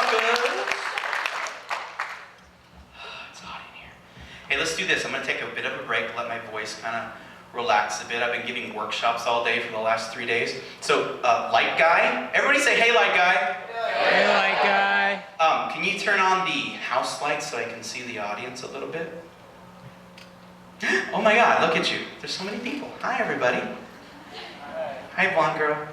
suckers. It's hot in here. Hey, let's do this. I'm going to take a bit of a break, let my voice kind of relax a bit. I've been giving workshops all day for the last 3 days. So, light guy. Everybody say, hey, light guy. Hey, light guy. Can you turn on the house lights so I can see the audience a little bit? Oh my God, look at you. There's so many people. Hi, everybody. Hi, blonde girl.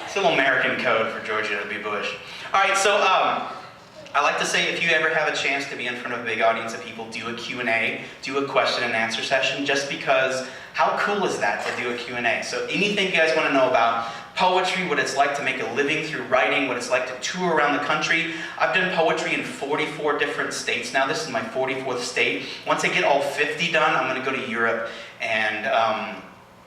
It's a little American code for Georgia W. Bush. All right, so I like to say if you ever have a chance to be in front of a big audience of people, do a Q&A, do a question and answer session, just because how cool is that to do a Q&A? So anything you guys want to know about poetry, what it's like to make a living through writing, what it's like to tour around the country. I've done poetry in 44 different states now. This is my 44th state. Once I get all 50 done, I'm going to go to Europe and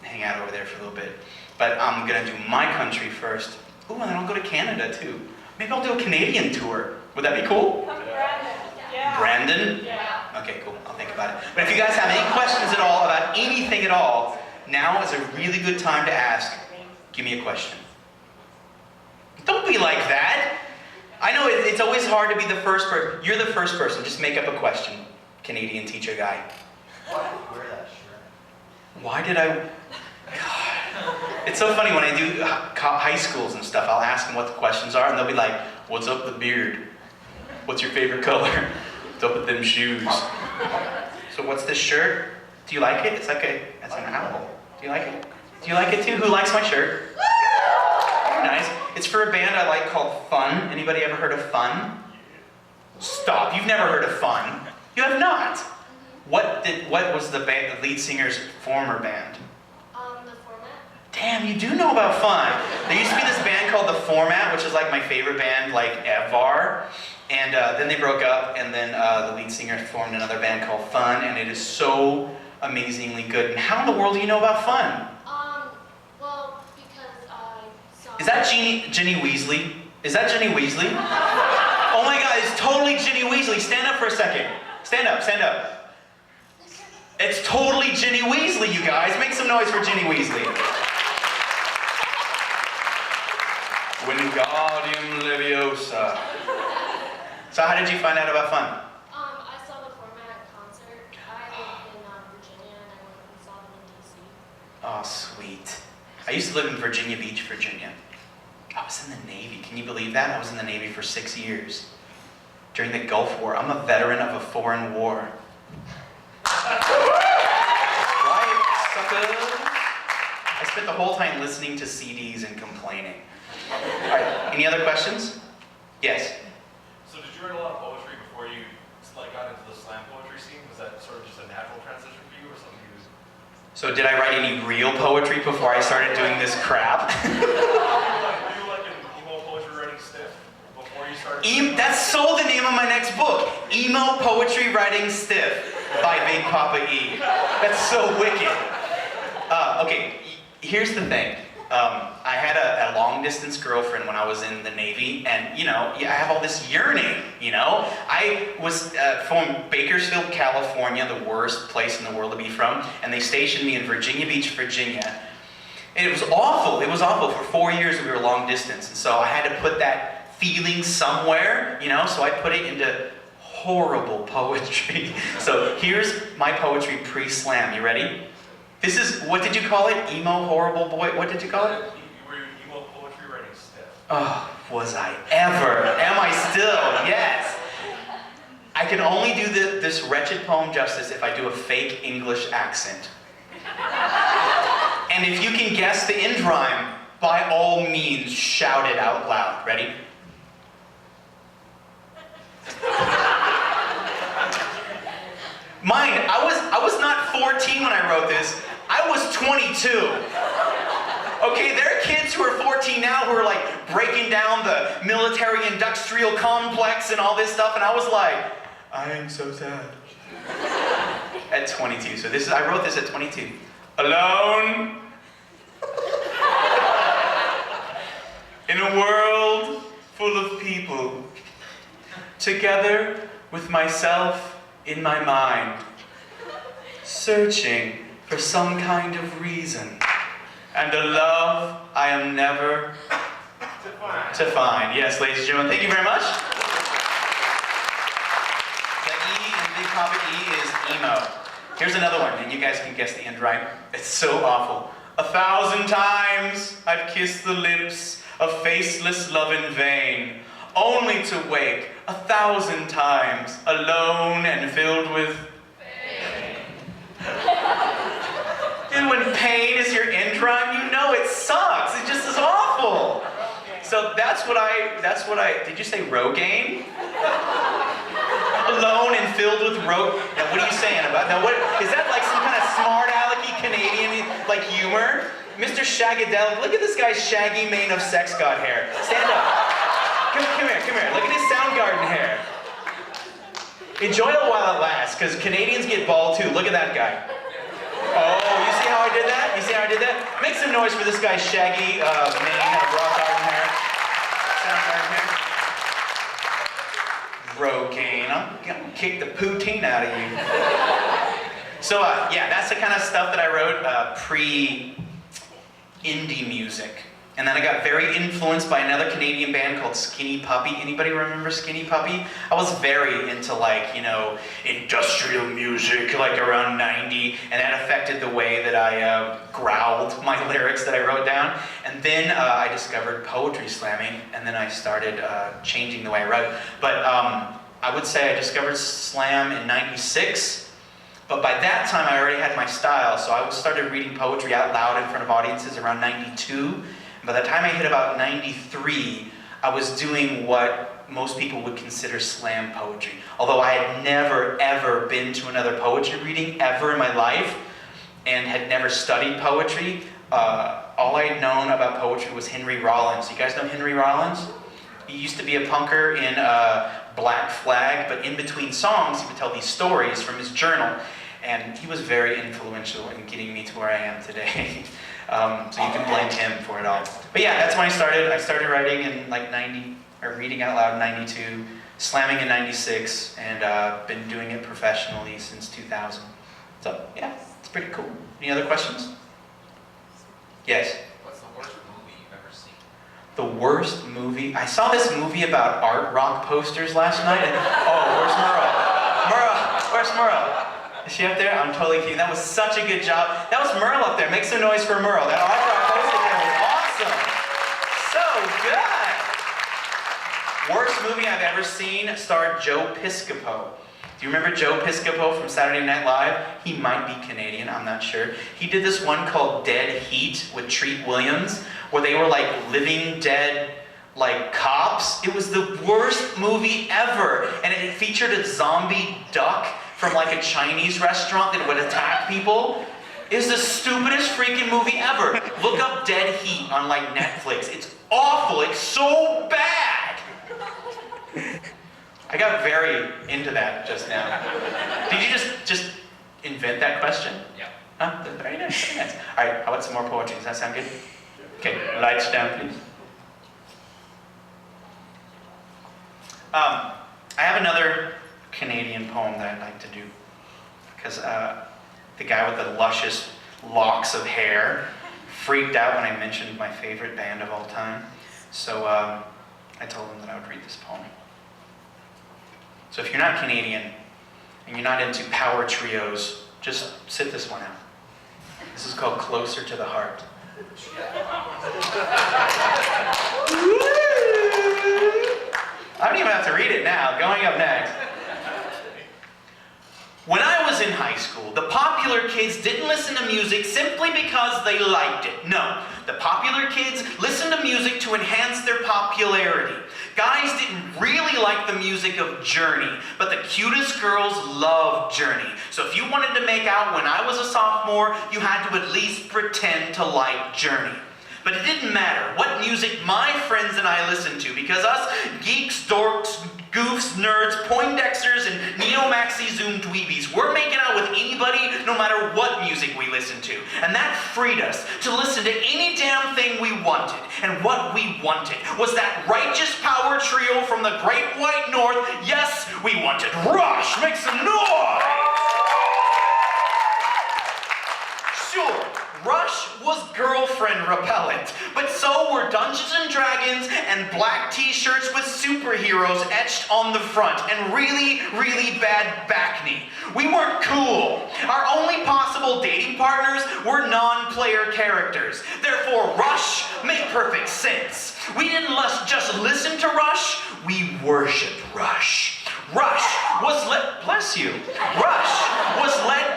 hang out over there for a little bit. But I'm going to do my country first. Ooh, and then I'll go to Canada too. Maybe I'll do a Canadian tour. Would that be cool? Brandon. Yeah. Brandon? Yeah. Okay, cool. I'll think about it. But if you guys have any questions at all about anything at all, now is a really good time to ask. Give me a question. Don't be like that. I know it's always hard to be the first person. You're the first person. Just make up a question. Canadian teacher guy. Why did you wear that shirt? Why did I... God. It's so funny when I do high schools and stuff, I'll ask them what the questions are, and they'll be like, what's up with the beard? What's your favorite color? What's up with them shoes? So what's this shirt? Do you like it? It's like it's an owl. Do you like it? Do you like it too? Who likes my shirt? Very nice. It's for a band I like called Fun. Anybody ever heard of Fun? Stop, you've never heard of Fun. You have not. What was the lead singer's former band? The Format. Damn, you do know about Fun. There used to be this band called The Format, which is like my favorite band, like ever. And then they broke up, and then the lead singer formed another band called Fun, and it is so amazingly good. And how in the world do you know about Fun? Well, because I saw... Is that Ginny Weasley? Is that Ginny Weasley? Oh my God, it's totally Ginny Weasley. Stand up for a second. Stand up, stand up. It's totally Ginny Weasley, you guys. Make some noise for Ginny Weasley. Wingardium Leviosa. So how did you find out about Fun? I saw the Format concert. I live in Virginia, and I went and saw them in DC. Oh, sweet. I used to live in Virginia Beach, Virginia. I was in the Navy. Can you believe that? I was in the Navy for 6 years. During the Gulf War. I'm a veteran of a foreign war. Right, suckers? I spent the whole time listening to CDs and complaining. All right, any other questions? Yes? So did you write a lot of poetry before you got into the slam poetry scene? Was that sort of just a natural transition for you or something you was... So did I write any real poetry before I started doing this crap? Were you like an emo poetry writing stiff before you started? That's so the name of my next book. Emo Poetry Writing Stiff by Big Papa E. That's so wicked. Okay, here's the thing. I had a long-distance girlfriend when I was in the Navy, and, you know, I have all this yearning, you know? I was from Bakersfield, California, the worst place in the world to be from, and they stationed me in Virginia Beach, Virginia. And it was awful. It was awful. For 4 years we were long distance, and so I had to put that feeling somewhere, you know? So I put it into horrible poetry. So here's my poetry pre-slam. You ready? This is, what did you call it? Emo horrible boy? What did you call it? You were emo poetry writing stiff. Oh, was I ever? Am I still? Yes. I can only do this wretched poem justice if I do a fake English accent. And if you can guess the end rhyme, by all means, shout it out loud. Ready? Mind, I was not 14 when I wrote this. I was 22. Okay, there are kids who are 14 now who are like breaking down the military-industrial complex and all this stuff, and I was like, I am so sad. At 22. So I wrote this at 22. Alone in a world full of people, together with myself in my mind, searching for some kind of reason and a love I am never to find. Yes, ladies and gentlemen, thank you very much. The E in Big Papa E is emo. Here's another one, and you guys can guess the end right. It's so awful. 1,000 times I've kissed the lips of faceless love in vain, only to wake 1,000 times alone and filled with pain. Dude, when pain is your end rhyme, you know it sucks. It just is awful. So that's what I, did you say Rogaine? Alone and filled with Now what are you saying about that? What, is that like some kind of smart alecky Canadian like humor? Mr. Shagadelic, look at this guy's shaggy mane of sex god hair. Stand up. Come here. Look at his Soundgarden hair. Enjoy it while it lasts, because Canadians get bald too. Look at that guy. Oh, you see how I did that? You see how I did that? Make some noise for this guy's shaggy mane of rock garden hair. Soundgarden hair. Rogaine, I'm gonna kick the poutine out of you. So yeah, that's the kind of stuff that I wrote pre-indie music. And then I got very influenced by another Canadian band called Skinny Puppy. Anybody remember Skinny Puppy? I was very into like, you know, industrial music, like around 90, and that affected the way that I growled my lyrics that I wrote down. And then I discovered poetry slamming, and then I started changing the way I wrote. But I would say I discovered slam in '96. But by that time I already had my style, so I started reading poetry out loud in front of audiences around '92. By the time I hit about '93, I was doing what most people would consider slam poetry. Although I had never, ever been to another poetry reading ever in my life, and had never studied poetry, all I had known about poetry was Henry Rollins. You guys know Henry Rollins? He used to be a punker in Black Flag, but in between songs, he would tell these stories from his journal. And he was very influential in getting me to where I am today. So you can blame him for it all. But yeah, that's when I started. I started writing in like 90, or reading out loud in 92, slamming in 96, and been doing it professionally since 2000. So yeah, it's pretty cool. Any other questions? Yes? What's the worst movie you've ever seen? The worst movie? I saw this movie about art rock posters last night, and oh, where's Merle? Where's Merle? Is she up there? I'm totally kidding. That was such a good job. That was Merle up there. Make some noise for Merle. That art rock poster there was awesome. So good. Worst movie I've ever seen starred Joe Piscopo. Do you remember Joe Piscopo from Saturday Night Live? He might be Canadian, I'm not sure. He did this one called Dead Heat with Treat Williams, where they were like living dead like cops. It was the worst movie ever. And it featured a zombie duck from like a Chinese restaurant that would attack people. It's the stupidest freaking movie ever. Look up Dead Heat on like Netflix. It's awful. It's so bad. I got very into that just now. Did you just invent that question? Yeah. Huh? Very nice, very nice. All right, how about some more poetry? Does that sound good? Okay, lights down, please. I have another Canadian poem that I'd like to do, because the guy with the luscious locks of hair freaked out when I mentioned my favorite band of all time. So I told him that I would read this poem. So if you're not Canadian and you're not into power trios, just sit this one out. This is called Closer to the Heart. I don't even have to read it now. Going up next. When I was in high school, the popular kids didn't listen to music simply because they liked it. No, the popular kids listened to music to enhance their popularity. Guys didn't really like the music of Journey, but the cutest girls loved Journey. So if you wanted to make out when I was a sophomore, you had to at least pretend to like Journey. But it didn't matter what music my friends and I listened to, because us geeks, dorks, goofs, nerds, Poindexters, and Neo-Maxi Zoom dweebies, we're making out with anybody no matter what music we listen to. And that freed us to listen to any damn thing we wanted. And what we wanted was that righteous power trio from the Great White North. Yes, we wanted Rush. Make some noise! Sure, Rush was girlfriend repellent, but so Dungeons and Dragons and black t-shirts with superheroes etched on the front and really, really bad back knee. We weren't cool. Our only possible dating partners were non-player characters. Therefore, Rush made perfect sense. We didn't just listen to Rush, we worshipped Rush. Rush was led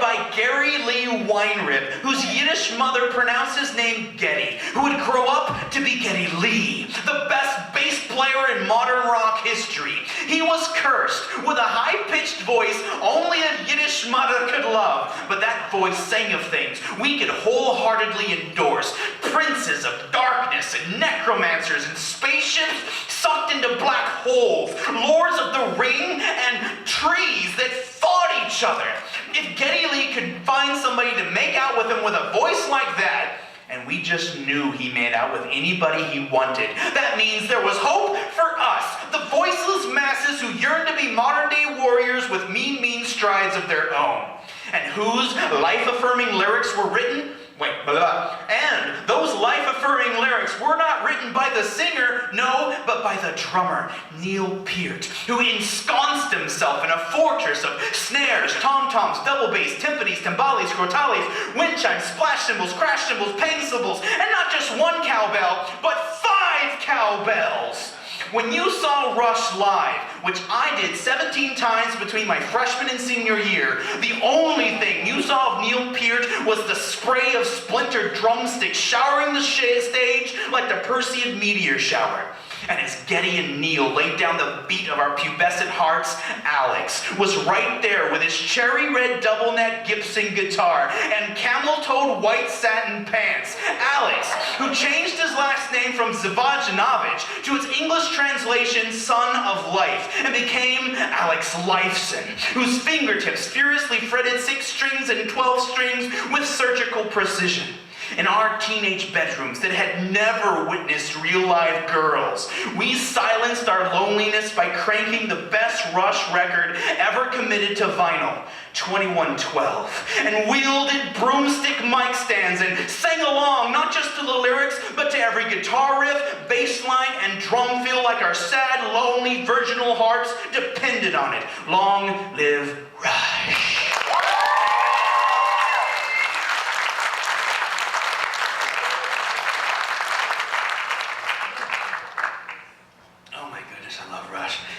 by Gary Lee Weinrib, whose Yiddish mother pronounced his name Getty, who would grow up to be Geddy Lee, the best bass player in modern rock history. He was cursed with a high-pitched voice only a Yiddish mother could love, but that voice sang of things we could wholeheartedly endorse. Princes of darkness and necromancers and spaceships sucked into black holes, lords of the ring and trees that fought each other. If Geddy Lee could find somebody to make out with him with a voice like that, and we just knew he made out with anybody he wanted, that means there was hope for us, the voiceless masses who yearn to be modern-day warriors with mean strides of their own, and whose life-affirming lyrics were written. And those life-affirming lyrics were not written by the singer, no, but by the drummer, Neil Peart, who ensconced himself in a fortress of snares, tom-toms, double bass, timpanis, timbales, crotales, wind chimes, splash cymbals, crash cymbals, pang cymbals, and not just one cowbell, but 5 cowbells. When you saw Rush live, which I did 17 times between my freshman and senior year, the only thing you saw of Neil Peart was the spray of splintered drumsticks showering the stage like the Perseid meteor shower. And as Geddy and Neil laid down the beat of our pubescent hearts, Alex was right there with his cherry red double neck Gibson guitar and camel-toed white satin pants. Alex, who changed his last name from Zivajanovic to its English translation, Son of Life, and became Alex Lifeson, whose fingertips furiously fretted 6 strings and 12 strings with surgical precision. In our teenage bedrooms that had never witnessed real live girls, we silenced our loneliness by cranking the best Rush record ever committed to vinyl, 2112, and wielded broomstick mic stands and sang along not just to the lyrics, but to every guitar riff, bass line, and drum fill like our sad, lonely, virginal hearts depended on it. Long live Rush.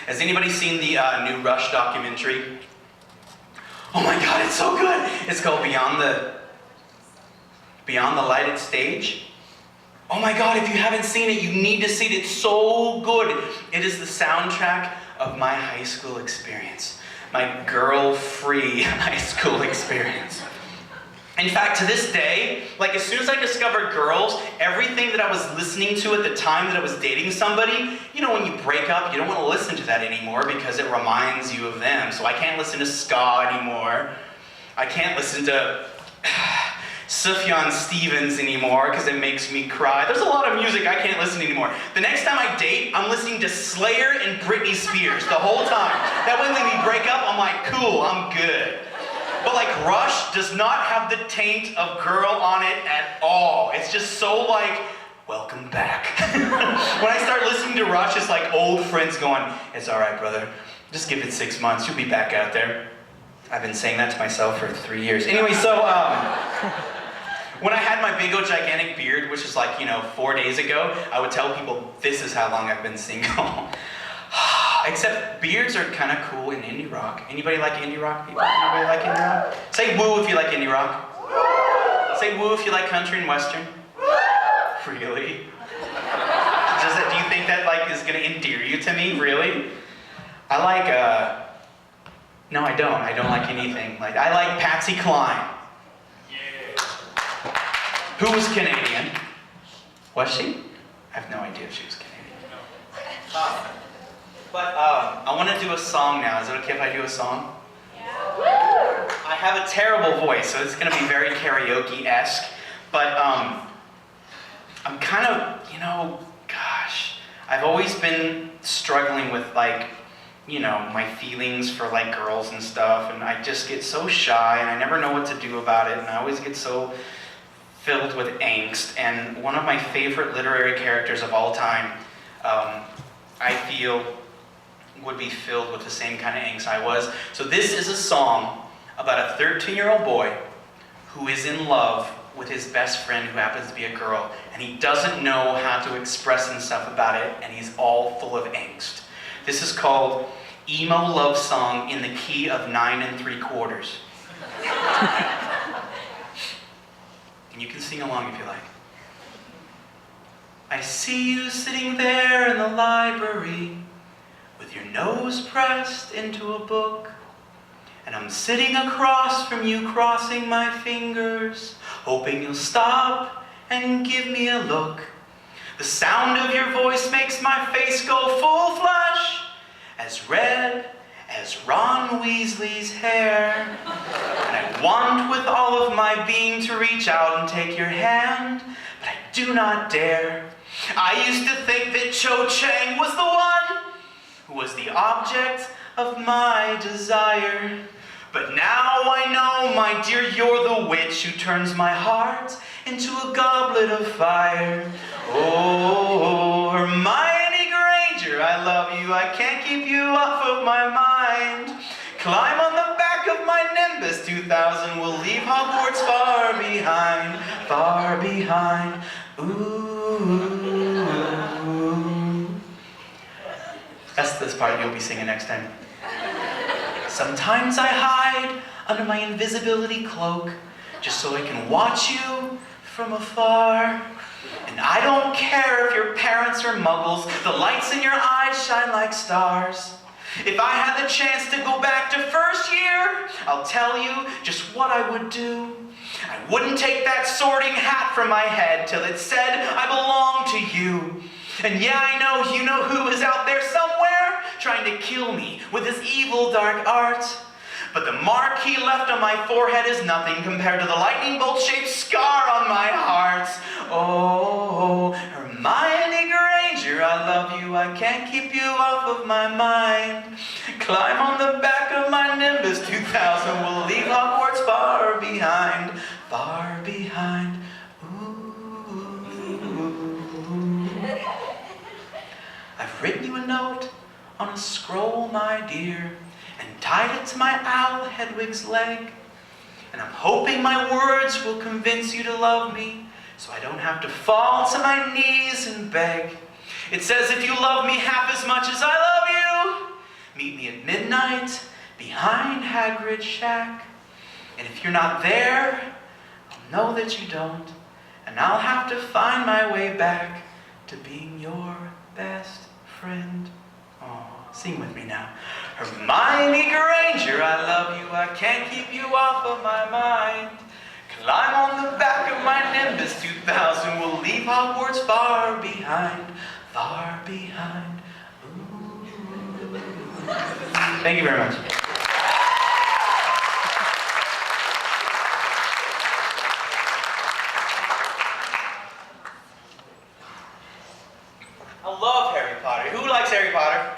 Has anybody seen the new Rush documentary? Oh my God, it's so good! It's called Beyond the Lighted Stage. Oh my God, if you haven't seen it, you need to see it. It's so good. It is the soundtrack of my high school experience. My girl-free high school experience. In fact, to this day, like as soon as I discovered girls, everything that I was listening to at the time that I was dating somebody, you know, when you break up, you don't want to listen to that anymore because it reminds you of them. So I can't listen to ska anymore. I can't listen to Sufjan Stevens anymore because it makes me cry. There's a lot of music I can't listen to anymore. The next time I date, I'm listening to Slayer and Britney Spears the whole time. That way when we break up, I'm like, cool, I'm good. But like Rush does not have the taint of girl on it at all. It's just so like, welcome back. When I start listening to Rush, it's like old friends going, it's all right, brother. Just give it 6 months. You'll be back out there. I've been saying that to myself for 3 years. Anyway, so when I had my big old gigantic beard, which is like, 4 days ago, I would tell people, this is how long I've been single. Except beards are kind of cool in indie rock. Anybody like indie rock people? Anybody like indie rock? Say woo if you like indie rock. Say woo if you like country and western. Really? Do you think that like is gonna endear you to me? Really? I like no, I don't. I don't like anything. Like I like Patsy Cline. Yeah. Who was Canadian? Was she? I have no idea if she was Canadian. But I want to do a song now. Is it okay if I do a song? Yeah. I have a terrible voice, so it's going to be very karaoke-esque. But I'm kind of, gosh, I've always been struggling with like, my feelings for like girls and stuff, and I just get so shy, and I never know what to do about it, and I always get so filled with angst, and one of my favorite literary characters of all time, I feel, would be filled with the same kind of angst I was. So this is a song about a 13-year-old boy who is in love with his best friend who happens to be a girl, and he doesn't know how to express himself about it, and he's all full of angst. This is called Emo Love Song in the key of 9 3/4. And you can sing along if you like. I see you sitting there in the library with your nose pressed into a book, and I'm sitting across from you crossing my fingers, hoping you'll stop and give me a look. The sound of your voice makes my face go full flush, as red as Ron Weasley's hair. And I want with all of my being to reach out and take your hand, but I do not dare. I used to think that Cho Chang was the one who was the object of my desire. But now I know, my dear, you're the witch who turns my heart into a goblet of fire. Oh, Hermione Granger, I love you, I can't keep you off of my mind. Climb on the back of my Nimbus 2000, we'll leave Hogwarts far behind, far behind. Ooh. That's this part you'll be singing next time. Sometimes I hide under my invisibility cloak just so I can watch you from afar. And I don't care if your parents are muggles, the lights in your eyes shine like stars. If I had the chance to go back to first year, I'll tell you just what I would do. I wouldn't take that sorting hat from my head till it said I belong to you. And yeah, I know you know who is out there somewhere trying to kill me with his evil dark art. But the mark he left on my forehead is nothing compared to the lightning bolt-shaped scar on my heart. Oh, Hermione Granger, I love you, I can't keep you off of my mind. Climb on the back of my Nimbus 2000, we'll leave Hogwarts far behind, far behind. I've written you a note on a scroll, my dear, and tied it to my owl Hedwig's leg. And I'm hoping my words will convince you to love me, so I don't have to fall to my knees and beg. It says if you love me half as much as I love you, meet me at midnight behind Hagrid's shack. And if you're not there, I'll know that you don't, and I'll have to find my way back to being your best friend. Oh, sing with me now. Hermione Granger, I love you, I can't keep you off of my mind. Climb on the back of my Nimbus 2000, we'll leave Hogwarts far behind, far behind. Ooh. Thank you very much. I love Harry Potter. Who likes Harry Potter?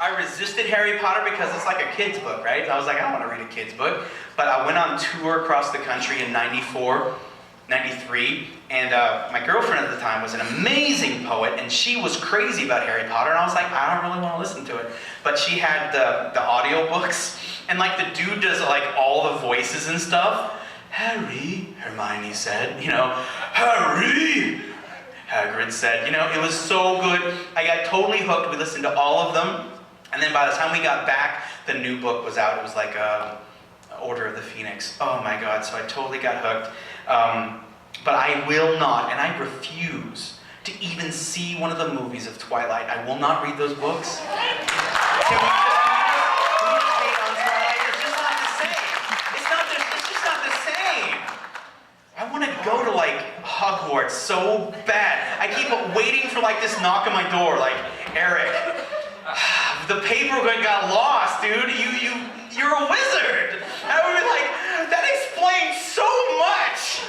I resisted Harry Potter because it's like a kid's book, right? I was like, I don't want to read a kid's book. But I went on tour across the country in 94, 93, and my girlfriend at the time was an amazing poet, and she was crazy about Harry Potter, and I was like, I don't really want to listen to it. But she had the audiobooks, and like the dude does like all the voices and stuff. Harry, Hermione said, you know, Harry, Hagrid said, you know, it was so good. I got totally hooked. We listened to all of them. And then by the time we got back, the new book was out. It was like Order of the Phoenix. Oh my God, so I totally got hooked. But I will not, and I refuse to even see one of the movies of Twilight. I will not read those books. Can we just hate on Twilight? It's just not the same. It's just not the same. I want to go to like Hogwarts so bad. I keep waiting for like this knock on my door, like, Eric, the paperwork got lost, dude. You're a wizard. I would be like, that explains so much.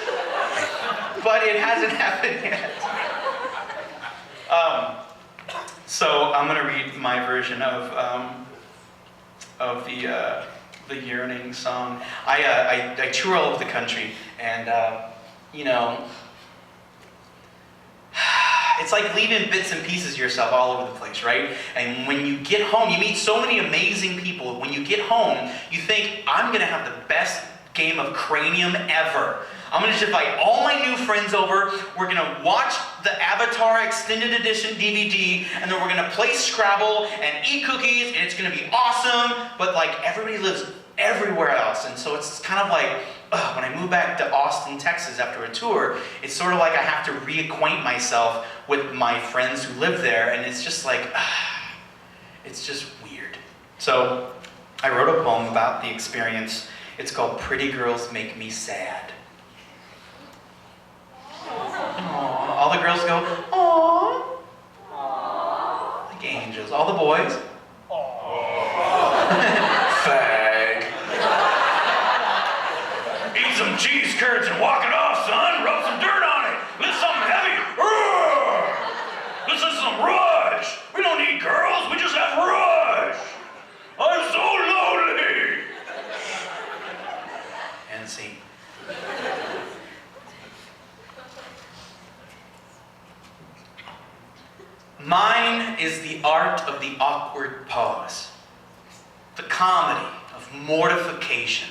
But it hasn't happened yet. So I'm gonna read my version of the yearning song. I tour all over the country, and you know, it's like leaving bits and pieces of yourself all over the place, right? And when you get home, you meet so many amazing people. When you get home, you think, I'm gonna have the best game of Cranium ever. I'm gonna just invite all my new friends over. We're gonna watch the Avatar Extended Edition DVD, and then we're gonna play Scrabble and eat cookies, and it's gonna be awesome. But like, everybody lives everywhere else, and so it's kind of like, when I move back to Austin, Texas after a tour, it's sort of like I have to reacquaint myself with my friends who live there, and it's just like, it's just weird. So I wrote a poem about the experience. It's called Pretty Girls Make Me Sad. Aww. All the girls go, aww. Aww. Like angels. All the boys, fag. Eat some cheese curds and walk it off, son. Rub some dirt on it. Lift something heavy. Listen to some Rush. We don't need girls. We just have Rush. I'm so lonely. And scene. Mine is the art of the awkward pause, the comedy of mortification,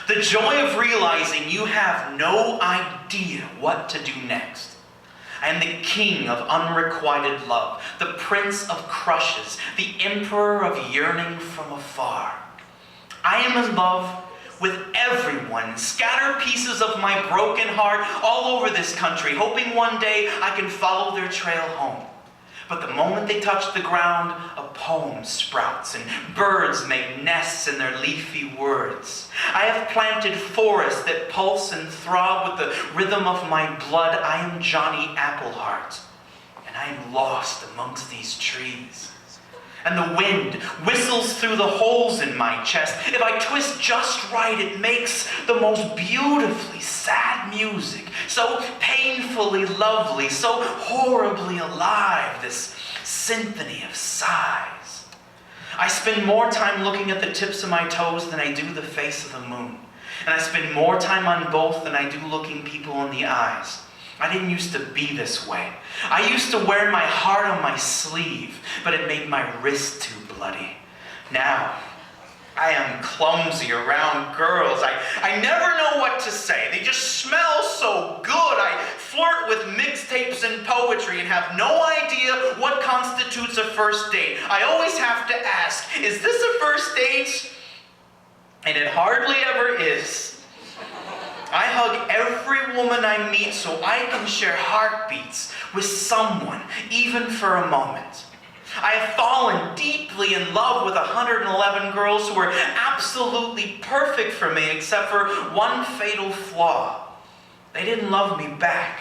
the joy of realizing you have no idea what to do next. I am the king of unrequited love, the prince of crushes, the emperor of yearning from afar. I am in love with everyone, scatter pieces of my broken heart all over this country, hoping one day I can follow their trail home. But the moment they touch the ground, a poem sprouts and birds make nests in their leafy words. I have planted forests that pulse and throb with the rhythm of my blood. I am Johnny Appleheart, and I am lost amongst these trees. And the wind whistles through the holes in my chest. If I twist just right, it makes the most beautifully sad music. So painfully lovely, so horribly alive, this symphony of sighs. I spend more time looking at the tips of my toes than I do the face of the moon. And I spend more time on both than I do looking people in the eyes. I didn't used to be this way. I used to wear my heart on my sleeve, but it made my wrist too bloody. Now, I am clumsy around girls. I never know what to say. They just smell so good. I flirt with mixtapes and poetry and have no idea what constitutes a first date. I always have to ask, is this a first date? And it hardly ever is. I hug every woman I meet so I can share heartbeats with someone, even for a moment. I have fallen deeply in love with 111 girls who were absolutely perfect for me except for one fatal flaw. They didn't love me back.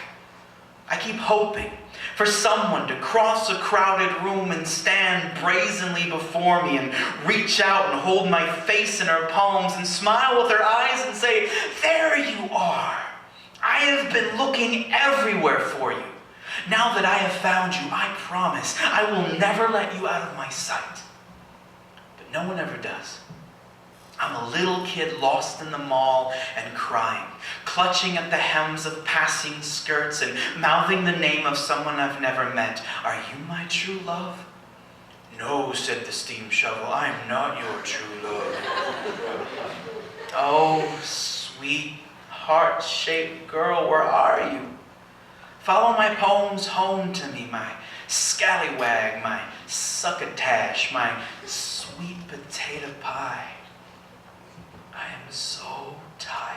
I keep hoping for someone to cross a crowded room and stand brazenly before me and reach out and hold my face in her palms and smile with her eyes and say, there you are. I have been looking everywhere for you. Now that I have found you, I promise I will never let you out of my sight. But no one ever does. I'm a little kid lost in the mall and crying, clutching at the hems of passing skirts and mouthing the name of someone I've never met. Are you my true love? No, said the steam shovel, I am not your true love. Oh, sweet, heart-shaped girl, where are you? Follow my poems home to me, my scallywag, my succotash, my sweet potato pie. I am so tired.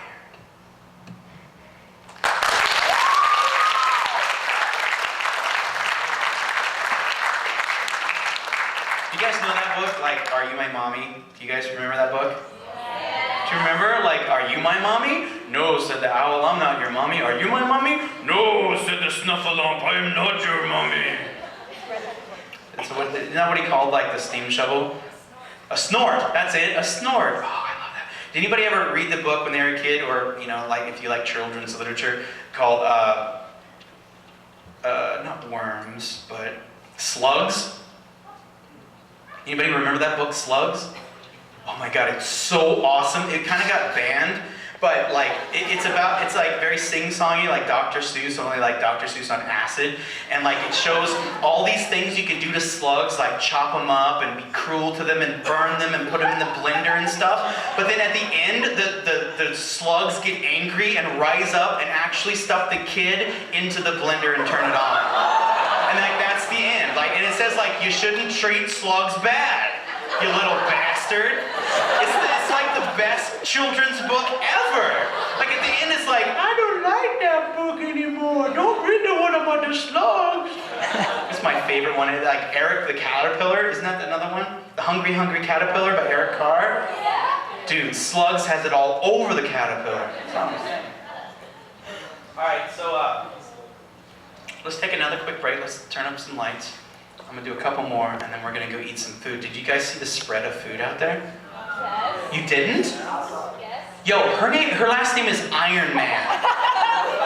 You guys know that book, like, Are You My Mommy? Do you guys remember that book? Yeah. Do you remember, like, Are You My Mommy? No, said the owl, I'm not your mommy. Are you my mommy? No, said the snuffleup, I am not your mommy. So isn't that what he called, like, the steam shovel? A snort, that's it, a snort. Oh, I love that. Did anybody ever read the book when they were a kid, or, you know, like, if you like children's literature, called, not Worms, but Slugs? Anybody remember that book, Slugs? Oh my God, it's so awesome. It kind of got banned, but like it's like very sing-songy, like Dr. Seuss, only like Dr. Seuss on acid, and like it shows all these things you can do to slugs, like chop them up and be cruel to them and burn them and put them in the blender and stuff. But then at the end, the slugs get angry and rise up and actually stuff the kid into the blender and turn it on. And like that's the end. Like, and it says like you shouldn't treat slugs bad, you little bastard. It's like the best children's book ever. Like at the end it's like, I don't like that book anymore. Don't read the one about the slugs. It's my favorite one. Like Eeric the Caterpillar, isn't that another one? The Hungry Hungry Caterpillar by Eric Carr. Dude, Slugs has it all over the caterpillar. Alright, so let's take another quick break. Let's turn up some lights. I'm gonna do a couple more and then we're gonna go eat some food. Did you guys see the spread of food out there? Yes. You didn't? Yes. Yo, her last name is Iron Man.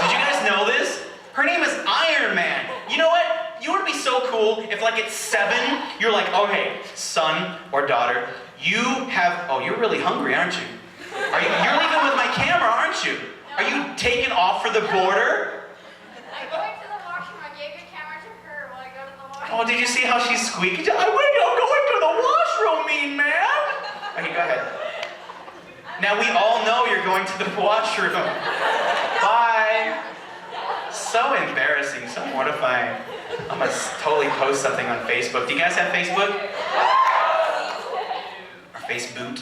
Did you guys know this? Her name is Iron Man. You know what? You would be so cool if like at 7, you're like, okay, son or daughter, you have, oh, you're really hungry, aren't you? You're leaving with my camera, aren't you? Are you taking off for the border? I'm going to the washroom. I gave the camera to her while I go to the washroom. Oh, did you see how she squeaked? I'm going to the washroom, mean man. Okay, go ahead. Now we all know you're going to the washroom. Bye. So embarrassing, so mortifying. I'm gonna totally post something on Facebook. Do you guys have Facebook? Or Facebook?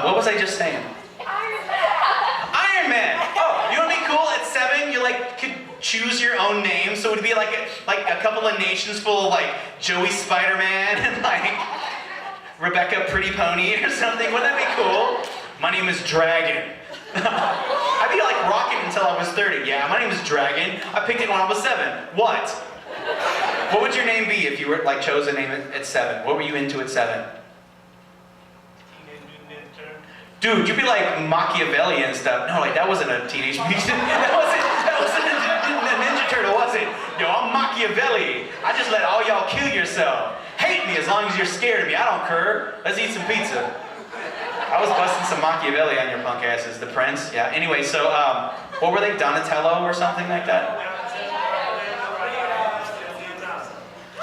What was I just saying? Iron Man. Oh, you want to be cool at 7? You like could choose your own name, so it would be like a couple of nations full of like Joey Spider-Man and like Rebecca Pretty Pony or something. Wouldn't that be cool? My name is Dragon. I'd be like rocking until I was 30. Yeah, my name is Dragon. I picked it when I was 7. What? What would your name be if you were like chose a name at 7? What were you into at 7? Dude, you'd be like Machiavelli and stuff. No, like that wasn't a Teenage Mutant. That wasn't a Ninja Turtle, was it? Yo, I'm Machiavelli. I just let all y'all kill yourself. Hate me as long as you're scared of me. I don't care. Let's eat some pizza. I was busting some Machiavelli on your punk asses. The Prince. Yeah. Anyway, so what were they? Donatello or something like that?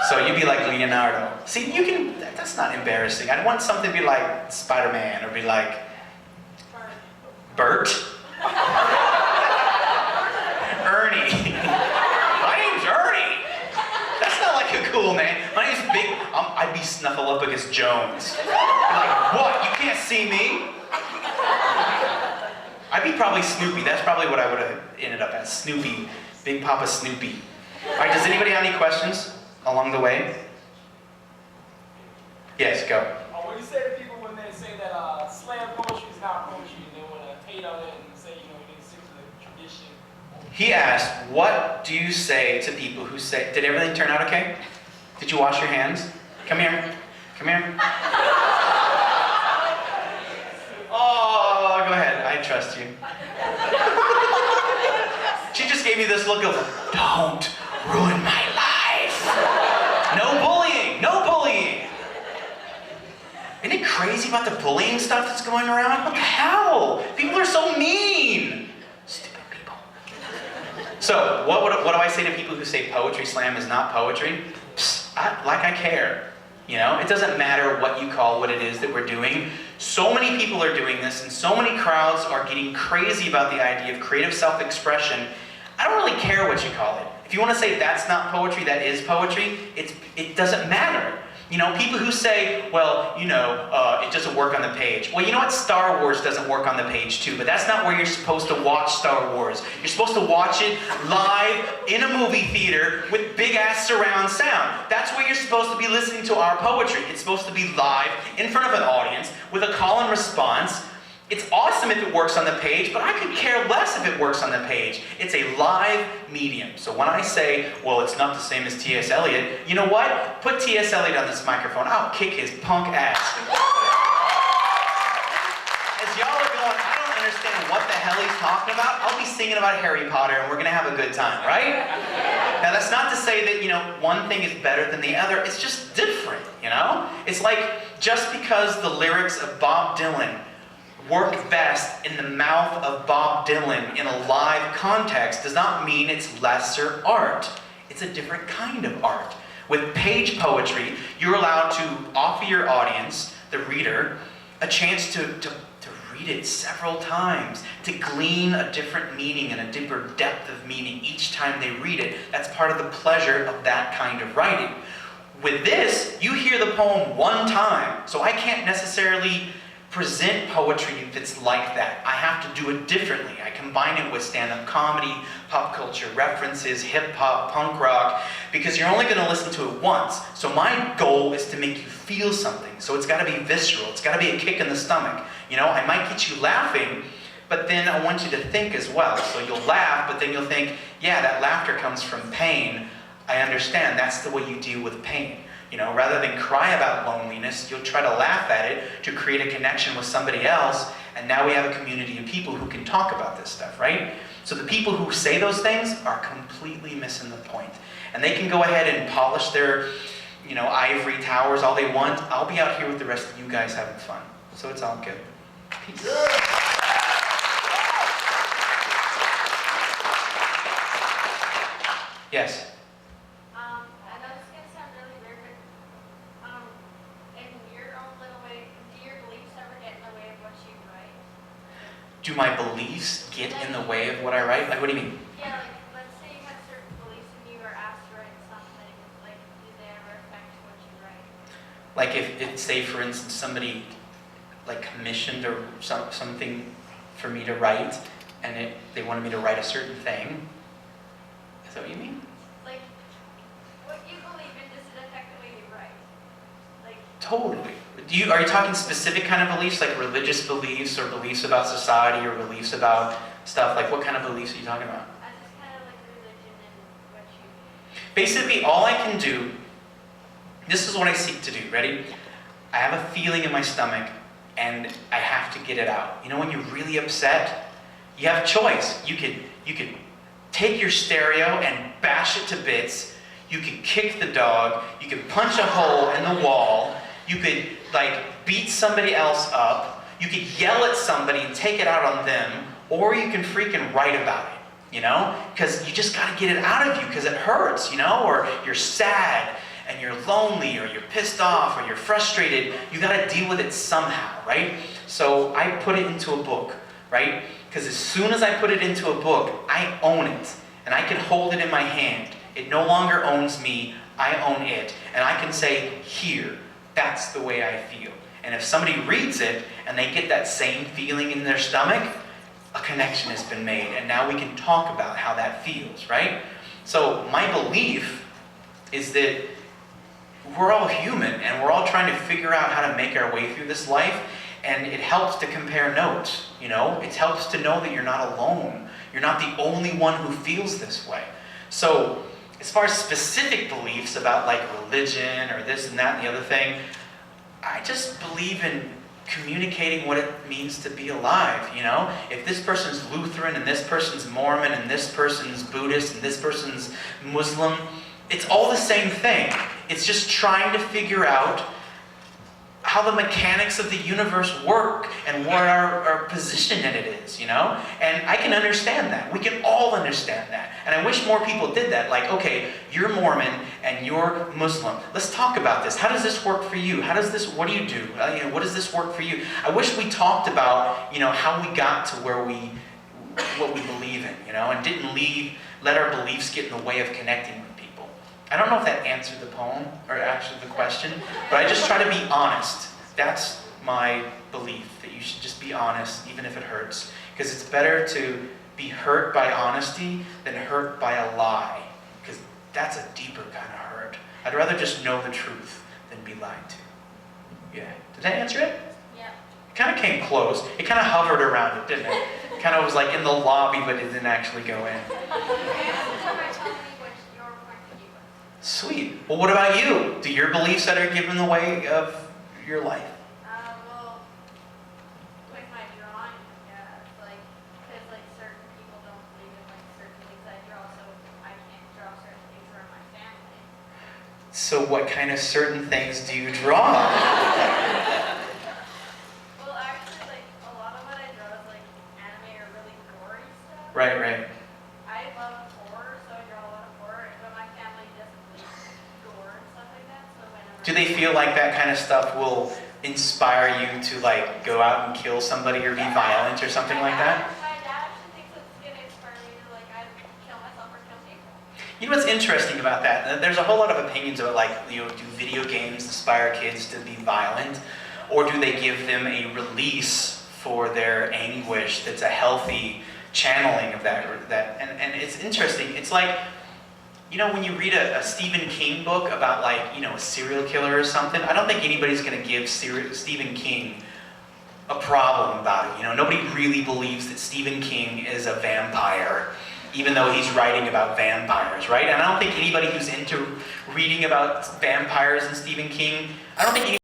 So you'd be like Leonardo. See, you can. That's not embarrassing. I'd want something to be like Spider-Man or be like Bert. Ernie. My name's Ernie. That's not like a cool name. My name's Big. I'd be Snuffleupagus Jones. Like, what? You can't see me? I'd be probably Snoopy. That's probably what I would have ended up as. Snoopy. Big Papa Snoopy. All right, does anybody have any questions along the way? Yes, go. What do you say to people when they say that slam poetry is not poetry and they want to hate on it and say, you know, we need to stick to the tradition? He asked, what do you say to people who say, did everything turn out okay? Did you wash your hands? Come here. Come here. Oh, go ahead. I trust you. She just gave me this look of, don't ruin my life. No bullying. No bullying. Isn't it crazy about the bullying stuff that's going around? What the hell? People are so mean. Stupid people. So, what do I say to people who say poetry slam is not poetry? Psst, I care. You know, it doesn't matter what you call what it is that we're doing. So many people are doing this, and so many crowds are getting crazy about the idea of creative self-expression. I don't really care what you call it. If you want to say that's not poetry, that is poetry, it doesn't matter. You know, people who say, well, you know, it doesn't work on the page. Well, you know what? Star Wars doesn't work on the page too, but that's not where you're supposed to watch Star Wars. You're supposed to watch it live in a movie theater with big-ass surround sound. That's where you're supposed to be listening to our poetry. It's supposed to be live in front of an audience with a call and response. It's awesome if it works on the page, but I could care less if it works on the page. It's a live medium. So when I say, well, it's not the same as T.S. Eliot, you know what? Put T.S. Eliot on this microphone. I'll kick his punk ass. As y'all are going, I don't understand what the hell he's talking about. I'll be singing about Harry Potter and we're going to have a good time, right? Now that's not to say that, you know, one thing is better than the other. It's just different, you know? It's like Just because the lyrics of Bob Dylan work best in the mouth of Bob Dylan in a live context does not mean it's lesser art. It's a different kind of art. With page poetry, you're allowed to offer your audience, the reader, a chance to read it several times, to glean a different meaning and a deeper depth of meaning each time they read it. That's part of the pleasure of that kind of writing. With this, you hear the poem one time, so I can't necessarily present poetry if it's like that. I have to do it differently. I combine it with stand-up comedy, pop culture references, hip-hop, punk rock, because you're only going to listen to it once. So my goal is to make you feel something. So it's got to be visceral. It's got to be a kick in the stomach. You know, I might get you laughing, but then I want you to think as well. So you'll laugh, but then you'll think, yeah, that laughter comes from pain. I understand. That's the way you deal with pain. You know, rather than cry about loneliness, you'll try to laugh at it to create a connection with somebody else, and now we have a community of people who can talk about this stuff, right? So the people who say those things are completely missing the point. And they can go ahead and polish their, you know, ivory towers all they want. I'll be out here with the rest of you guys having fun. So it's all good. Peace. Yes? I know this is going to sound really weird, but in your own little way, do your beliefs ever get in the way of what you write? Do my beliefs get in the way of what I write? Like, what do you mean? Yeah, like, let's say you have certain beliefs and you are asked to write something, like, do they ever affect what you write? Like if say for instance somebody like commissioned or something for me to write, and they wanted me to write a certain thing. Is that what you mean? Like, what you believe in, does it affect the way you write? Like, Totally. Are you talking specific kind of beliefs, like religious beliefs or beliefs about society or beliefs about stuff? Like what kind of beliefs are you talking about? I just kind of like religion and what you... Basically, all I can do, this is what I seek to do. Ready? I have a feeling in my stomach and I have to get it out. You know when you're really upset? You have a choice. You could take your stereo and bash it to bits. You could kick the dog. You could punch a hole in the wall. You could like beat somebody else up. You could yell at somebody and take it out on them. Or you can freaking write about it, you know? Because you just got to get it out of you because it hurts, you know? Or you're sad and you're lonely or you're pissed off or you're frustrated. You got to deal with it somehow, right? So I put it into a book, right? Because as soon as I put it into a book, I own it. And I can hold it in my hand. It no longer owns me, I own it. And I can say, here, that's the way I feel. And if somebody reads it and they get that same feeling in their stomach, a connection has been made. And now we can talk about how that feels, right? So my belief is that we're all human and we're all trying to figure out how to make our way through this life. And it helps to compare notes, you know? It helps to know that you're not alone. You're not the only one who feels this way. So, as far as specific beliefs about like religion or this and that and the other thing, I just believe in communicating what it means to be alive, you know? If this person's Lutheran and this person's Mormon and this person's Buddhist and this person's Muslim, it's all the same thing. It's just trying to figure out how the mechanics of the universe work and what our position in it is, you know? And I can understand that. We can all understand that. And I wish more people did that. Like, okay, you're Mormon and you're Muslim. Let's talk about this. How does this work for you? What do you do? You know, what does this work for you? I wish we talked about, you know, how we got to what we believe in, you know, and didn't let our beliefs get in the way of connecting with people. I don't know if that answered the poem, or actually the question, but I just try to be honest. That's my belief, that you should just be honest, even if it hurts. Because it's better to be hurt by honesty than hurt by a lie. Because that's a deeper kind of hurt. I'd rather just know the truth than be lied to. Yeah. Did that answer it? Yeah. It kind of came close. It kind of hovered around it, didn't it? It kind of was like in the lobby, but it didn't actually go in. Sweet. Well, what about you? Do your beliefs that are given the way of your life? Well, with my drawing, yeah, it's like, because like certain people don't believe in like certain things I draw, so I can't draw certain things around my family. So what kind of certain things do you draw? Do they feel like that kind of stuff will inspire you to like go out and kill somebody or be violent or something like that? My dad actually thinks it's gonna inspire me to like either kill myself or kill people. You know what's interesting about that? There's a whole lot of opinions about like, do video games inspire kids to be violent? Or do they give them a release for their anguish that's a healthy channeling of that? And it's interesting. It's like, when you read a Stephen King book about like, a serial killer or something, I don't think anybody's going to give Stephen King a problem about it. Nobody really believes that Stephen King is a vampire, even though he's writing about vampires, right? And I don't think anybody who's into reading about vampires and Stephen King, I don't think anybody